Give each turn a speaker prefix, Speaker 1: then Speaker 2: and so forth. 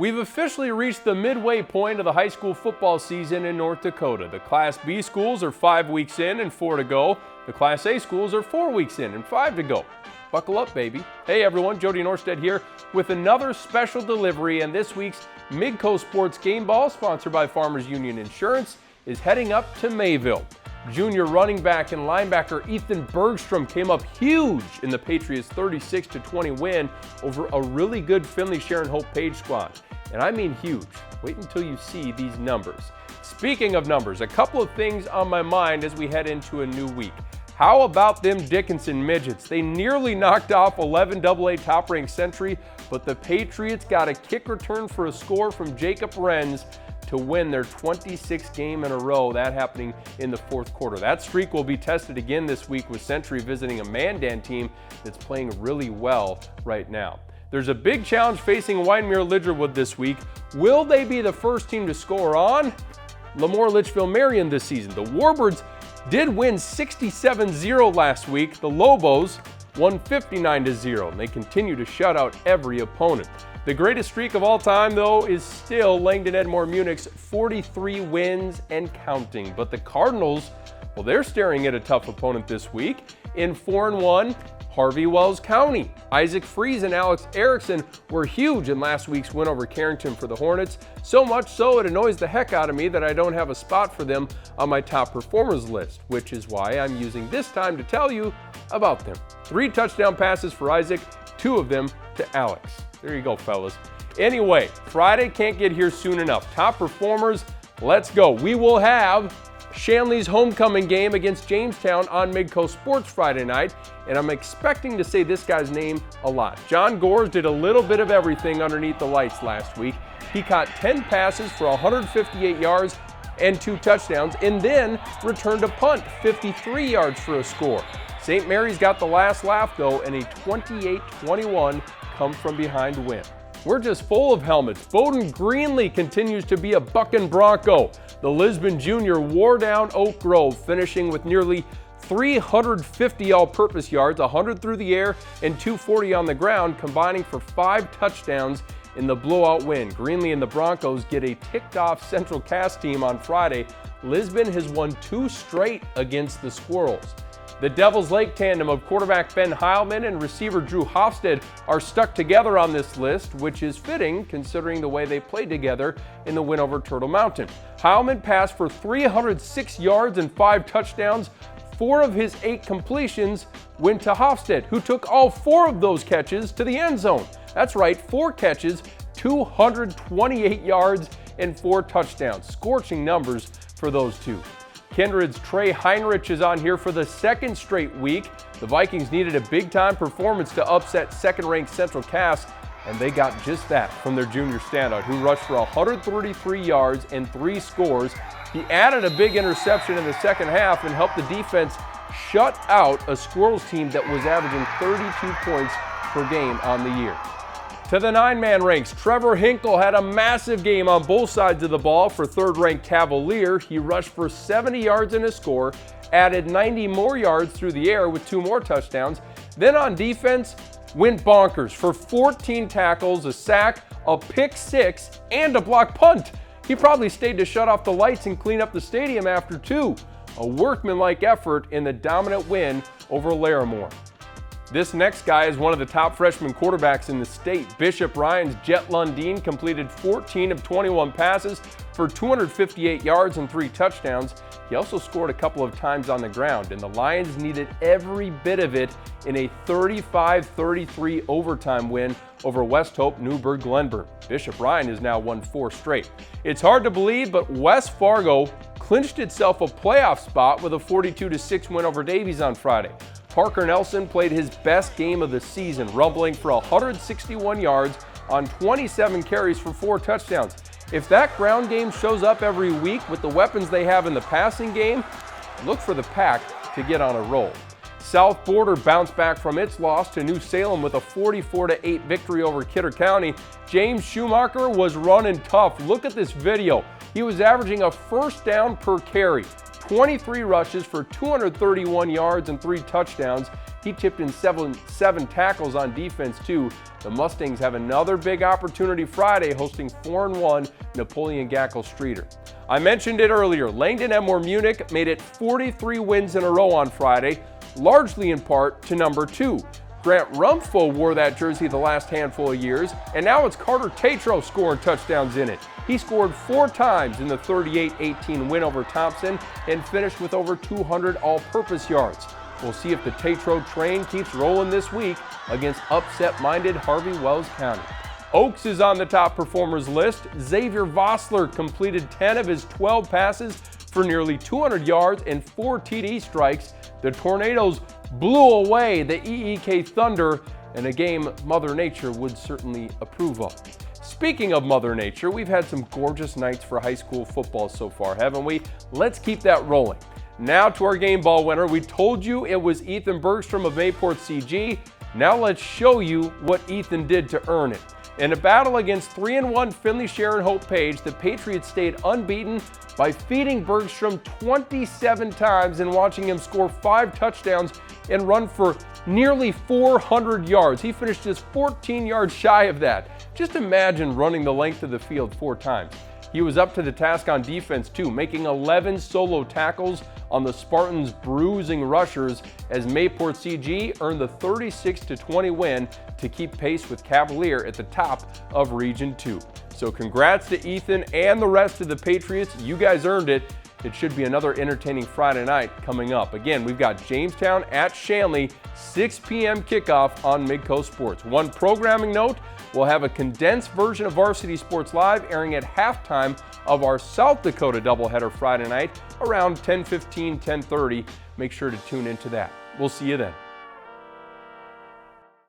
Speaker 1: We've officially reached the midway point of the high school football season in North Dakota. The Class B schools are 5 weeks in and 4 to go. The Class A schools are 4 weeks in and 5 to go. Buckle up, baby. Hey everyone, Jody Norstedt here with another special delivery, and this week's Midco Sports game ball, sponsored by Farmers Union Insurance, is heading up to Mayville. Junior running back and linebacker Ethan Bergstrom came up huge in the Patriots' 36-20 win over a really good Finley-Sharon-Hope-Page squad. And I mean huge. Wait until you see these numbers. Speaking of numbers, a couple of things on my mind as we head into a new week. How about them Dickinson Midgets? They nearly knocked off 𝗕𝗹𝗹 top-ranked Century, but the Patriots got a kick return for a score from 𝗕𝗹𝗹 to win their 26th game in a row, that happening in the fourth quarter. That streak will be tested again this week with Century visiting a Mandan team that's playing really well right now. There's a big challenge facing 𝗕𝗺𝗃-Lidgerwood this week. Will they be the first team to score on 𝗕𝗺-Litchfield-Marion this season? The Warbirds did win 67-0 last week. The Lobos won 59-0, and they continue to shut out every opponent. The greatest streak of all time, though, is still Langdon Edmore Munich's 43 wins and counting. But the Cardinals, well, they're staring at a tough opponent this week. In 4-1, Harvey-Wells County. Isaac Freeze and Alex Erickson were huge in last week's win over Carrington for the Hornets. So much so it annoys the heck out of me that I don't have a spot for them on my top performers list, which is why I'm using this time to tell you about them. 3 touchdown passes for Isaac, 2 of them to Alex. There you go, fellas. Anyway, Friday can't get here soon enough. Top performers, let's go. We will have Shanley's homecoming game against Jamestown on Midco Sports Friday night, and I'm expecting to say this guy's name a lot. John Gores did a little bit of everything underneath the lights last week. He caught 10 passes for 158 yards and 2 touchdowns, and then returned a punt, 53 yards for a score. St. Mary's got the last laugh, though, and a 28-21 come-from-behind win. We're just full of helmets. Bowden Greenlee continues to be a bucking Bronco. The Lisbon junior wore down Oak Grove, finishing with nearly 350 all-purpose yards, 100 through the air and 240 on the ground, combining for 5 touchdowns in the blowout win. Greenlee and the Broncos get a ticked-off Central Cass team on Friday. Lisbon has won 2 straight against the Squirrels. The Devil's Lake tandem of quarterback Ben Heilman and receiver Drew Hofstad are stuck together on this list, which is fitting considering the way they played together in the win over Turtle Mountain. Heilman passed for 306 yards and 5 touchdowns. 4 of his 8 completions went to Hofstad, who took all 4 of those catches to the end zone. That's right, 4 catches, 228 yards, and 4 touchdowns. Scorching numbers for those two. Kindred's Trey Heinrich is on here for the 2nd straight week. The Vikings needed a big-time performance to upset second-ranked Central Cass, and they got just that from their junior standout, who rushed for 133 yards and 3 scores. He added a big interception in the second half and helped the defense shut out a Squirrels team that was averaging 32 points per game on the year. To the 9-man ranks, Trevor Hinkle had a massive game on both sides of the ball for 3rd-ranked Cavalier. He rushed for 70 yards and a score, added 90 more yards through the air with 2 more touchdowns. Then on defense, went bonkers for 14 tackles, a sack, a pick 6, and a blocked punt. He probably stayed to shut off the lights and clean up the stadium after 2. A workmanlike effort in the dominant win over Larimore. This next guy is one of the top freshman quarterbacks in the state. Bishop Ryan's Jet Lundeen completed 14 of 21 passes for 258 yards and 3 touchdowns. He also scored a couple of times on the ground, and the Lions needed every bit of it in a 35-33 overtime win over West Hope Newburgh-Glenburn. Bishop Ryan has now won 4 straight. It's hard to believe, but West Fargo clinched itself a playoff spot with a 42-6 win over Davies on Friday. Parker Nelson played his best game of the season, rumbling for 161 yards on 27 carries for 4 touchdowns. If that ground game shows up every week with the weapons they have in the passing game, look for the Pack to get on a roll. South Border bounced back from its loss to New Salem with a 44-8 victory over Kidder County. James Schumacher was running tough. Look at this video. He was averaging a 1st down per carry. 23 rushes for 231 yards and 3 touchdowns. He chipped in seven tackles on defense too. The Mustangs have another big opportunity Friday, hosting 4-1 Napoleon Gackle Streator. I mentioned it earlier, Langdon Emor Munich made it 43 wins in a row on Friday, largely in part to number 2. Grant Rumpfo wore that jersey the last handful of years, and now it's Carter Tatro scoring touchdowns in it. He scored 4 times in the 38-18 win over Thompson and finished with over 200 all-purpose yards. We'll see if the Tatro train keeps rolling this week against upset-minded Harvey Wells County. Oaks is on the top performers list. Xavier Vossler completed 10 of his 12 passes for nearly 200 yards and 4 TD strikes. The Tornadoes blew away the EEK Thunder in a game Mother Nature would certainly approve of. Speaking of Mother Nature, we've had some gorgeous nights for high school football so far, haven't we? Let's keep that rolling. Now to our game ball winner. We told you it was Ethan Bergstrom of MayPort-C-G. Now let's show you what Ethan did to earn it. In a battle against 3-1 Finley-Sharon-Hope-Page, the Patriots stayed unbeaten by feeding Bergstrom 27 times and watching him score 5 touchdowns and run for nearly 400 yards. He finished just 14 yards shy of that. Just imagine running the length of the field 4 times. He was up to the task on defense too, making 11 solo tackles on the Spartans' bruising rushers as MayPort-C-G earned the 36-20 win to keep pace with Cavalier at the top of Region 2. So congrats to Ethan and the rest of the Patriots. You guys earned it. It should be another entertaining Friday night coming up. Again, we've got Jamestown at Shanley, 6 p.m. kickoff on Midco Sports. One programming note, we'll have a condensed version of Varsity Sports Live airing at halftime of our South Dakota doubleheader Friday night around 10:15, 10:30. Make sure to tune into that. We'll see you then.